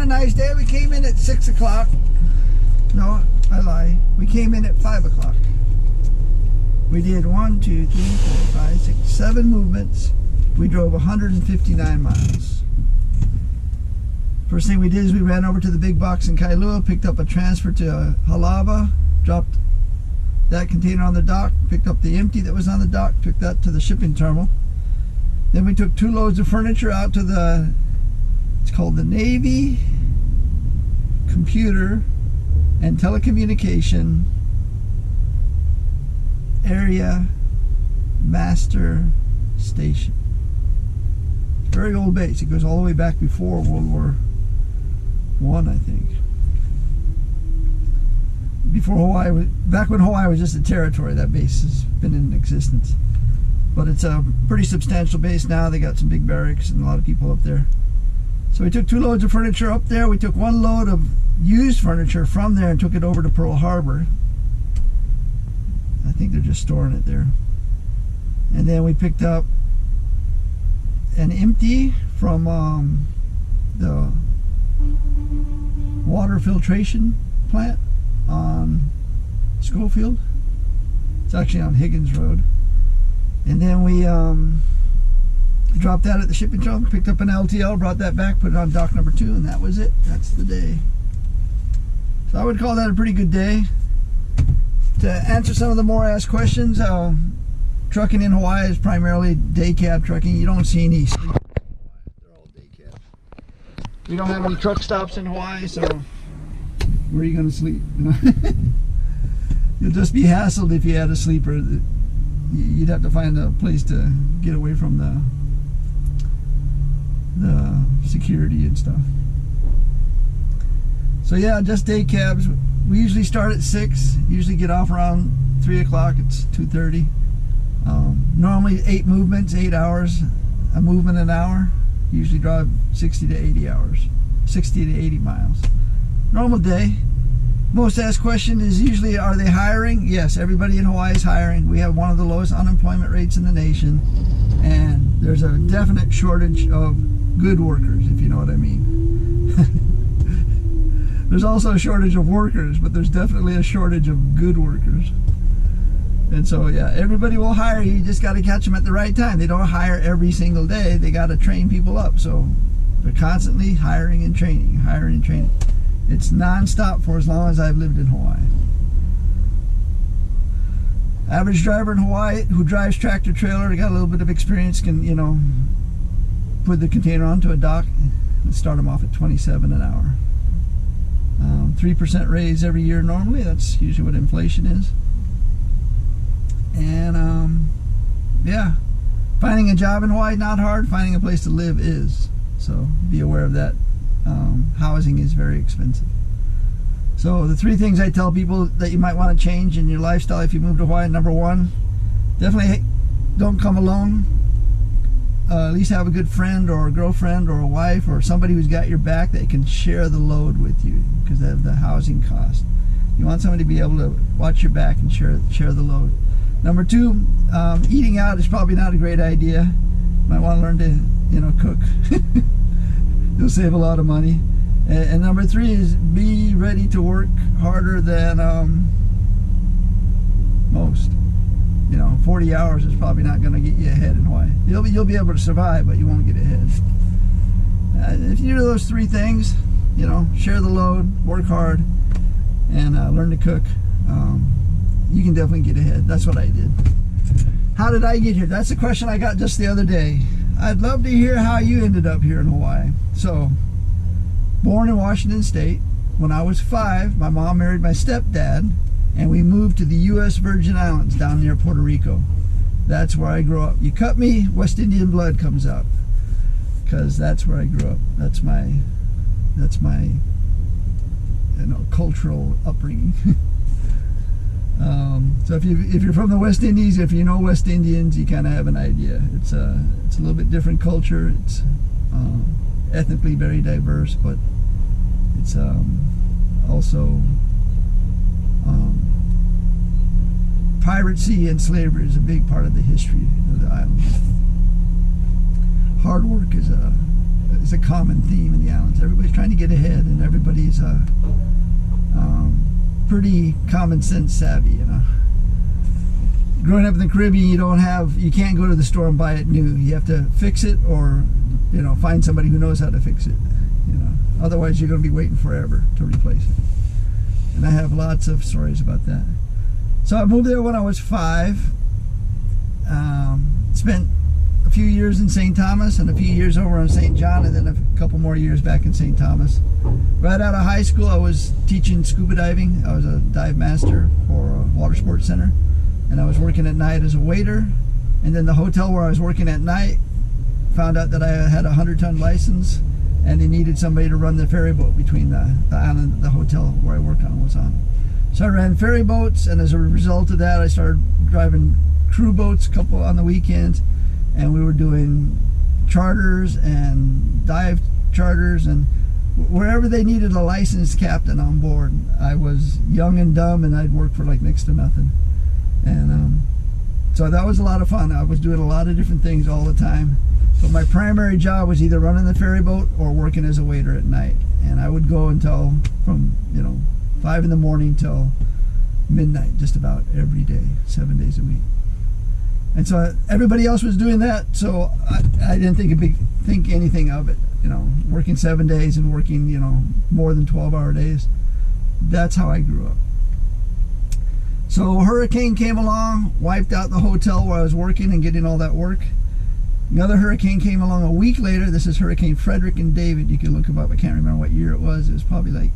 Nice day. We came in at 6 o'clock. No, I lie. We came in at 5 o'clock. We did 1, 2, 3, 4, 5, 6, 7 movements. We drove 159 miles. First thing we did is we ran over to the big box in Kailua, picked up a transfer to Halava, dropped that container on the dock, picked up the empty that was on the dock, took that to the shipping terminal. Then we took 2 loads of furniture out to the, it's called the Navy Computer and Telecommunication Area Master Station. Very old base. It goes all the way back before World War I think. Before Hawaii was, back when Hawaii was just a territory, that base has been in existence. But it's a pretty substantial base now. They got some big barracks and a lot of people up there. So we took 2 loads of furniture up there. We took 1 load of used furniture from there and took it over to Pearl Harbor. I think they're just storing it there. And then we picked up an empty from the water filtration plant on Schofield. It's actually on Higgins Road. And then we dropped that at the shipping terminal, picked up an LTL, brought that back, put it on dock number 2, and that was it. That's the day. So I would call that a pretty good day. To answer some of the more asked questions, trucking in Hawaii is primarily day cab trucking. You don't see any sleep. They're all day cab. We don't have any truck stops in Hawaii, so where are you going to sleep? You'll just be hassled if you had a sleeper. You'd have to find a place to get away from the security and stuff. So yeah, just day cabs. We usually start at 6, usually get off around 3 o'clock. It's 2:30. Normally 8 movements, 8 hours, a movement an hour. Usually drive 60 to 80 hours, 60 to 80 miles. Normal day. Most asked question is usually, are they hiring? Yes, everybody in Hawaii is hiring. We have one of the lowest unemployment rates in the nation, and there's a definite shortage of good workers, if you know what I mean. There's also a shortage of workers, but there's definitely a shortage of good workers. And so yeah, everybody will hire you. You just got to catch them at the right time. They don't hire every single day. They got to train people up. So they're constantly hiring and training, hiring and training. It's non-stop for as long as I've lived in Hawaii. Average driver in Hawaii who drives tractor trailer, got a little bit of experience, can, you know, put the container onto a dock and start them off at $27 an hour. 3% raise every year normally. That's usually what inflation is. And yeah, finding a job in Hawaii not hard. Finding a place to live is. So be aware of that. Housing is very expensive. So the 3 things I tell people that you might want to change in your lifestyle if you move to Hawaii. Number 1, definitely don't come alone. At least have a good friend or a girlfriend or a wife or somebody who's got your back that can share the load with you, because of the housing cost. You want somebody to be able to watch your back and share the load. Number 2, eating out is probably not a great idea. You might want to learn to, you know, cook. You'll save a lot of money. And number 3 is be ready to work harder than most. 40 hours is probably not going to get you ahead in Hawaii. You'll be able to survive, but you won't get ahead. If you do those 3 things, share the load, work hard, and learn to cook, you can definitely get ahead. That's what I did. How did I get here? That's a question I got just the other day. I'd love to hear how you ended up here in Hawaii. So, born in Washington State. When I was 5, my mom married my stepdad, and we moved to the U.S. Virgin Islands down near Puerto Rico. That's where I grew up. You cut me, West Indian blood comes out, because that's where I grew up. That's my cultural upbringing. So if you're from the West Indies, if you know West Indians, you kind of have an idea. It's a little bit different culture. It's ethnically very diverse, but it's also piracy and slavery is a big part of the history of the islands. Hard work is a common theme in the islands. Everybody's trying to get ahead, and everybody's pretty common sense savvy. Growing up in the Caribbean, you can't go to the store and buy it new. You have to fix it, or find somebody who knows how to fix it. Otherwise you're going to be waiting forever to replace it. And I have lots of stories about that. So I moved there when I was 5. Spent a few years in St. Thomas and a few years over in St. John, and then a couple more years back in St. Thomas. Right out of high school, I was teaching scuba diving. I was a dive master for a water sports center, and I was working at night as a waiter. And then the hotel where I was working at night found out that I had a 100-ton license, and they needed somebody to run the ferry boat between the island that the hotel where I worked on was on. So I ran ferry boats, and as a result of that, I started driving crew boats a couple on the weekends, and we were doing charters and dive charters, and wherever they needed a licensed captain on board. I was young and dumb, and I'd work for like next to nothing. And so that was a lot of fun. I was doing a lot of different things all the time. But my primary job was either running the ferry boat or working as a waiter at night. And I would go until from 5 in the morning till midnight, just about every day, 7 days a week. And so everybody else was doing that, so I didn't think anything of it. Working 7 days and working more than 12-hour days. That's how I grew up. So a hurricane came along, wiped out the hotel where I was working and getting all that work. Another hurricane came along a week later. This is Hurricane Frederick and David. You can look them up. I can't remember what year it was. It was probably like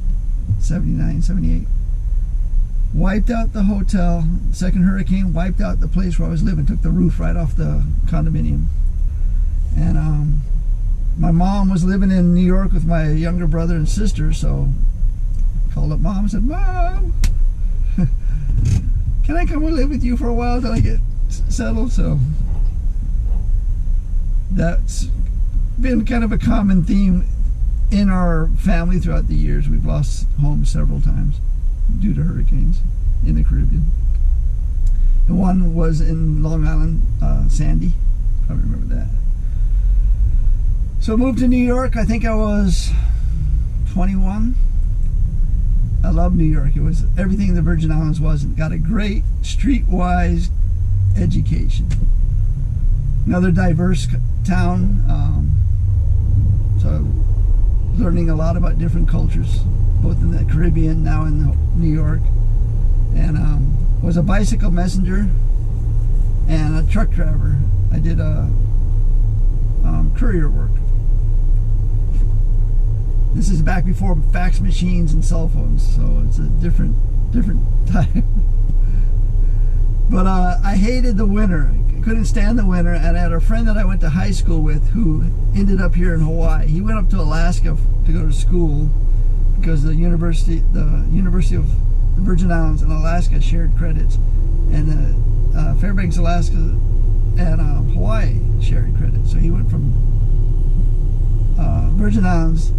79, 78. Wiped out the hotel. Second hurricane wiped out the place where I was living. Took the roof right off the condominium. And my mom was living in New York with my younger brother and sister, so I called up Mom and said, "Mom, can I come and live with you for a while till I get settled?" So that's been kind of a common theme in our family throughout the years. We've lost homes several times due to hurricanes in the Caribbean. And one was in Long Island, Sandy. I remember that. So I moved to New York. I think I was 21. I love New York. It was everything the Virgin Islands was. It got a great streetwise education. Another diverse town. So learning a lot about different cultures, both in the Caribbean, now in New York. And was a bicycle messenger and a truck driver. I did courier work. This is back before fax machines and cell phones, so it's a different time. But I hated the winter. I couldn't stand the winter, and I had a friend that I went to high school with who ended up here in Hawaii. He went up to Alaska to go to school because the University of the Virgin Islands and Alaska shared credits, and Fairbanks, Alaska, and Hawaii shared credits. So he went from Virgin Islands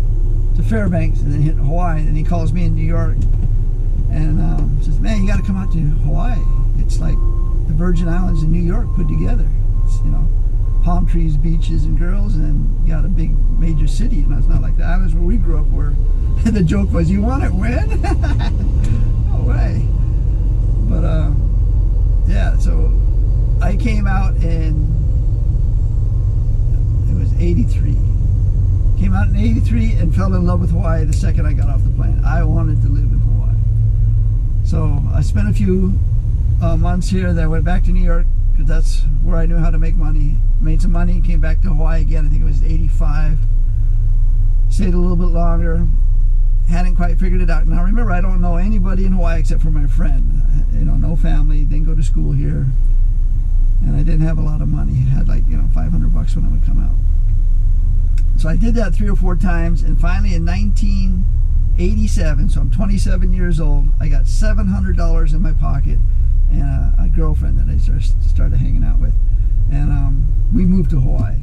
to Fairbanks and then hit Hawaii, and he calls me in New York and says, "Man, you got to come out to Hawaii. It's like the Virgin Islands and New York put together. It's, Palm palm trees, beaches, and girls, and got a big major city. And it's not like the islands where we grew up, where the joke was, "You want it when?" No way. But yeah, so I came out in, it was 83. Came out in 83 and fell in love with Hawaii the second I got off the plane. I wanted to live in Hawaii. So I spent a few months here. Then I went back to New York, because that's where I knew how to make money. Made some money, came back to Hawaii again. I think it was 85. Stayed a little bit longer. Hadn't quite figured it out. Now remember, I don't know anybody in Hawaii except for my friend. You know, no family, didn't go to school here. And I didn't have a lot of money. I had like, $500 when I would come out. So I did that 3 or 4 times, and finally in 1987, so I'm 27 years old, I got $700 in my pocket, and a girlfriend that I started hanging out with, and we moved to Hawaii.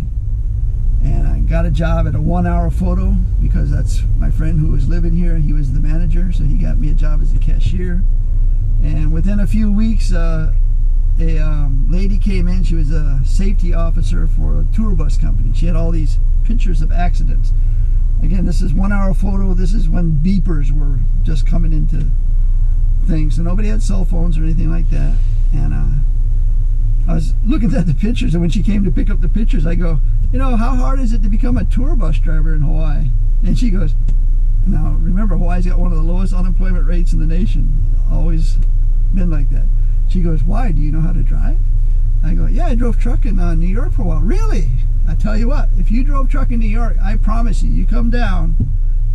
And I got a job at a 1-hour photo, because that's my friend who was living here. He was the manager, so he got me a job as a cashier. And within a few weeks, a lady came in. She was a safety officer for a tour bus company. She had all these pictures of accidents. Again, this is 1-hour photo. This is when beepers were just coming into things, so nobody had cell phones or anything like that. And I was looking at the pictures, and when she came to pick up the pictures, I go, how hard is it to become a tour bus driver in Hawaii? And she goes, now remember, Hawaii's got one of the lowest unemployment rates in the nation. Always been like that. She goes, why? Do you know how to drive? I go, yeah, I drove truck in New York for a while. Really? I tell you what, if you drove truck in New York, I promise you, you come down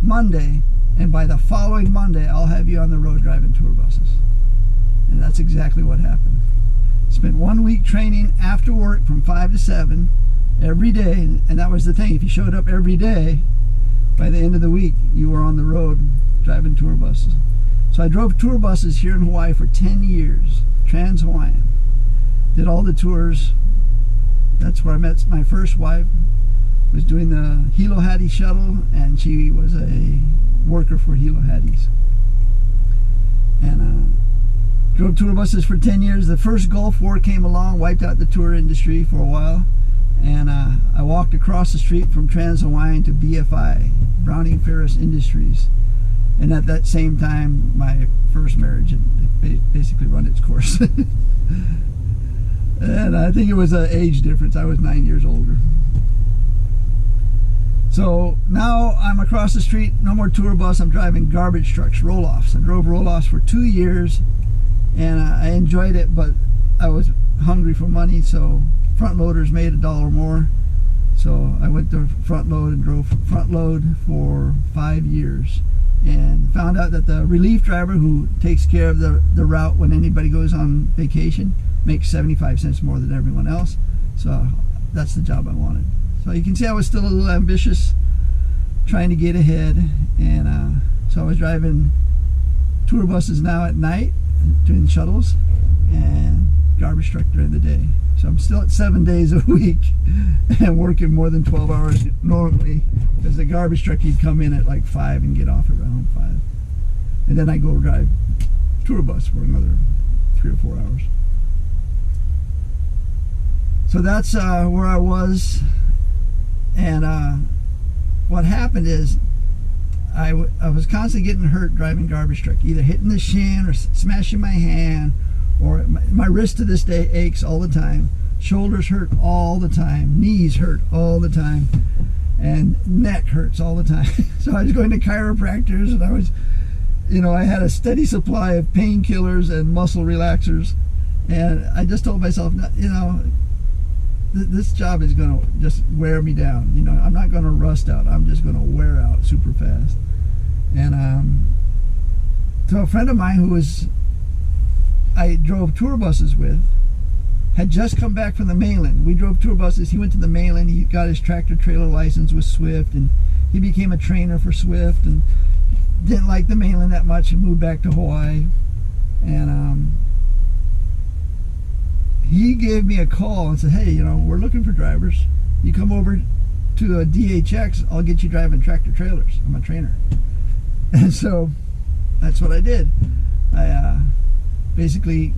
Monday, and by the following Monday, I'll have you on the road driving tour buses. And that's exactly what happened. Spent 1 week training after work from 5 to 7 every day, and that was the thing. If you showed up every day, by the end of the week, you were on the road driving tour buses. So I drove tour buses here in Hawaii for 10 years, Trans-Hawaiian. Did all the tours. That's where I met my first wife. Was doing the Hilo Hattie shuttle, and she was a worker for Hilo Hatties. And drove tour buses for 10 years. The first Gulf War came along, wiped out the tour industry for a while. And I walked across the street from Trans-Hawaiian to BFI, Browning Ferris Industries. And at that same time, my first marriage had basically run its course. And I think it was an age difference. I was 9 years older. So now I'm across the street, no more tour bus. I'm driving garbage trucks, roll-offs. I drove roll-offs for 2 years, and I enjoyed it, but I was hungry for money, so front loaders made $1 more. So I went to front load and drove front load for 5 years, and found out that the relief driver who takes care of the route when anybody goes on vacation makes 75 cents more than everyone else. So that's the job I wanted. So you can see I was still a little ambitious, trying to get ahead. And so I was driving tour buses now at night, doing shuttles, and garbage truck during the day. So I'm still at 7 days a week and working more than 12 hours normally, because the garbage truck, he'd come in at like 5 and get off around 5. And then I go drive tour bus for another 3 or 4 hours. So that's where I was. And what happened is I was constantly getting hurt driving garbage truck, either hitting the shin or smashing my hand, or my wrist to this day aches all the time. Shoulders hurt all the time. Knees hurt all the time. And neck hurts all the time. So I was going to chiropractors, and I was, I had a steady supply of painkillers and muscle relaxers. And I just told myself, this job is going to just wear me down. I'm not going to rust out. I'm just going to wear out super fast. And so a friend of mine I drove tour buses with, had just come back from the mainland. We drove tour buses. He went to the mainland. He got his tractor trailer license with Swift, and he became a trainer for Swift, and didn't like the mainland that much and moved back to Hawaii. And he gave me a call and said, hey, we're looking for drivers. You come over to a DHX, I'll get you driving tractor trailers. I'm a trainer. And so that's what I did. I basically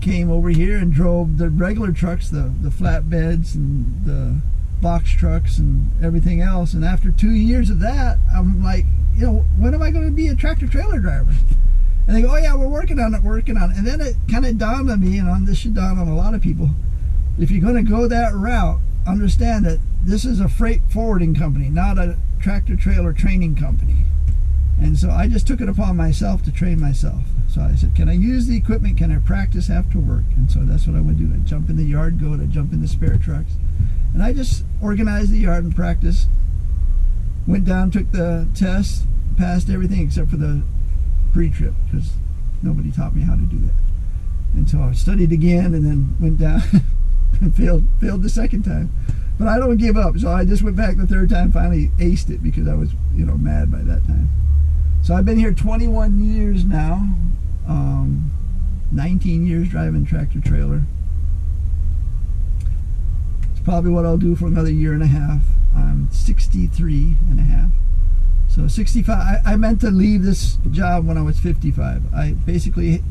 came over here and drove the regular trucks, the flatbeds and the box trucks and everything else. And after 2 years of that, I'm like, when am I going to be a tractor trailer driver? And they go, oh yeah, we're working on it. And then it kind of dawned on me, and this should dawn on a lot of people, if you're going to go that route, understand that this is a freight forwarding company, not a tractor trailer training company. And so I just took it upon myself to train myself. So I said, can I use the equipment? Can I practice after work? And so that's what I would do. I'd jump in the yard goat, I'd jump in the spare trucks. And I just organized the yard and practiced. Went down, took the test, passed everything except for the pre-trip, because nobody taught me how to do that. And so I studied again and then went down and failed the second time. But I don't give up, so I just went back the third time, finally aced it, because I was, mad by that time. So I've been here 21 years now, 19 years driving tractor trailer. It's probably what I'll do for another year and a half. I'm 63 and a half. So 65, I meant to leave this job when I was 55. I basically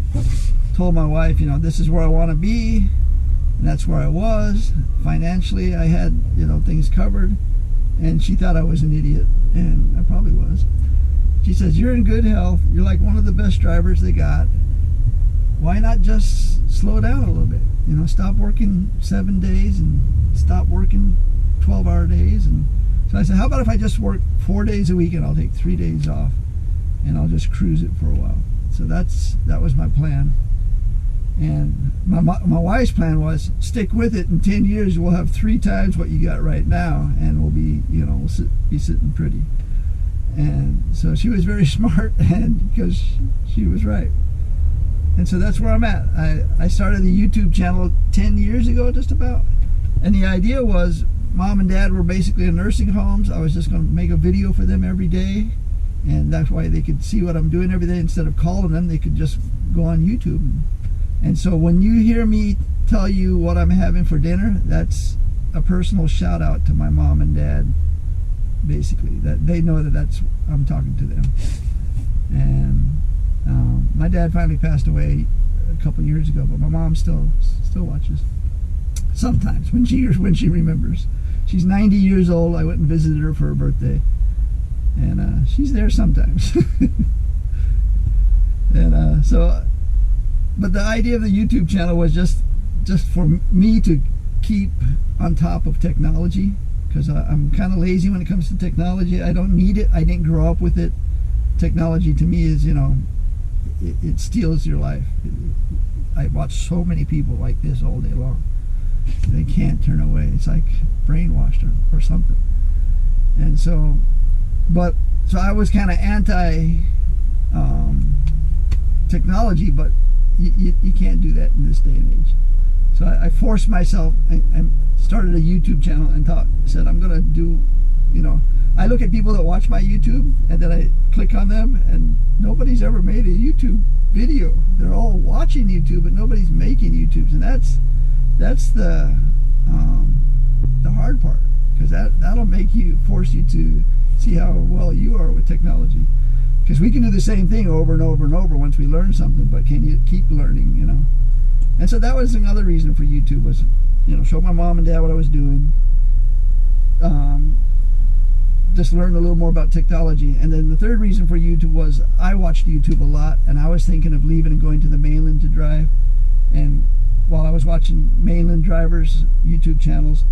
told my wife, this is where I want to be. And that's where I was. Financially, I had, things covered. And she thought I was an idiot. And I probably was. She says, you're in good health. You're like one of the best drivers they got. Why not just slow down a little bit? Stop working 7 days and stop working 12-hour days. And so I said, how about if I just work 4 days a week and I'll take 3 days off and I'll just cruise it for a while. So that was my plan. And my wife's plan was, stick with it. In 10 years, we'll have 3 times what you got right now, and we'll be, we'll be sitting pretty. And so she was very smart, and because she was right. And so that's where I'm at. I started the YouTube channel 10 years ago, just about. And the idea was, Mom and Dad were basically in nursing homes. I was just going to make a video for them every day. And that's why they could see what I'm doing every day. Instead of calling them, they could just go on YouTube. And so when you hear me tell you what I'm having for dinner, that's a personal shout out to my mom and dad, basically. That they know that I'm talking to them. And my dad finally passed away a couple years ago, but my mom still watches. Sometimes, when she remembers. She's 90 years old. I went and visited her for her birthday. And she's there sometimes. And but the idea of the YouTube channel was just for me to keep on top of technology, because I'm kind of lazy when it comes to technology. I don't need it. I didn't grow up with it. Technology to me is, it steals your life. I watch so many people like this all day long. They can't turn away. It's like brainwashed or something. And so I was kind of anti technology, but you can't do that in this day and age. So I forced myself and started a YouTube channel and said I'm gonna do, I look at people that watch my YouTube and then I click on them, and nobody's ever made a YouTube video. They're all watching YouTube, but nobody's making YouTubes, and that's the hard part, because that'll force you to see how well you are with technology. Because we can do the same thing over and over and over once we learn something, but can you keep learning, And so that was another reason for YouTube, was, show my mom and dad what I was doing. Just learn a little more about technology. And then the third reason for YouTube was, I watched YouTube a lot, and I was thinking of leaving and going to the mainland to drive. And while I was watching mainland drivers' YouTube channels,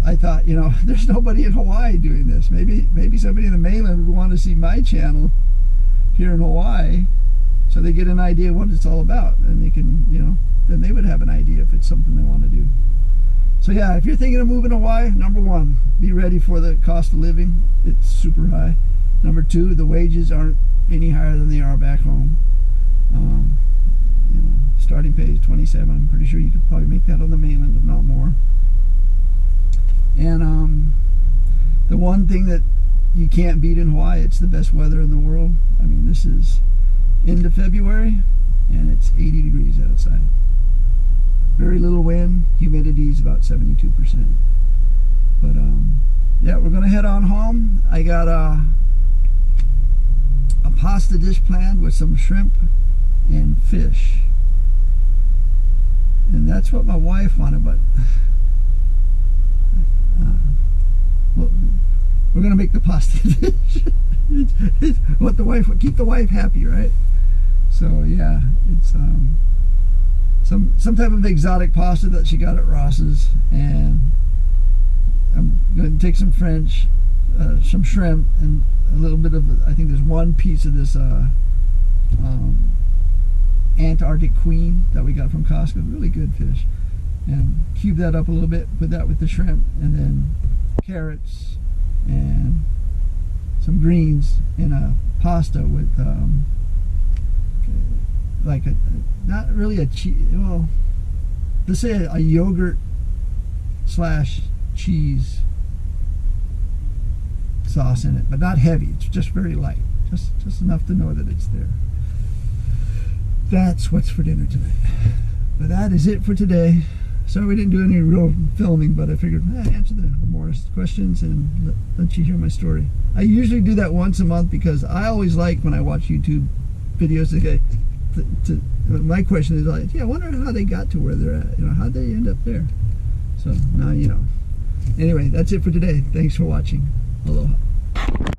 I thought, there's nobody in Hawaii doing this. Maybe somebody in the mainland would want to see my channel here in Hawaii, so they get an idea of what it's all about, and they can, then they would have an idea if it's something they want to do. So yeah, if you're thinking of moving to Hawaii, number one, be ready for the cost of living. It's super high. Number two, the wages aren't any higher than they are back home. Starting pay is $27. I'm pretty sure you could probably make that on the mainland, if not more. And the one thing that you can't beat in Hawaii, it's the best weather in the world. I mean, this is end of February, and it's 80 degrees outside. Very little wind. Humidity is about 72%. But yeah, we're gonna head on home. I got a pasta dish planned with some shrimp and fish. And that's what my wife wanted, but well, we're gonna make the pasta dish. What the wife, keep the wife happy, right? So yeah, it's some type of exotic pasta that she got at Ross's, and I'm going to take some French, some shrimp, and a little bit of, I think there's one piece of this Antarctic Queen that we got from Costco, really good fish, and cube that up a little bit, put that with the shrimp, and then carrots and some greens in a pasta with like a, not really a cheese, well, let's say a yogurt slash cheese sauce in it, but not heavy. It's just very light, just enough to know that it's there. That's what's for dinner tonight. But that is it for today. Sorry we didn't do any real filming, but I figured answer the more questions and let you hear my story. I usually do that once a month because I always like when I watch YouTube videos. My question is like, yeah, I wonder how they got to where they're at. You know, how'd they end up there? So now you know. Anyway, that's it for today. Thanks for watching. Aloha.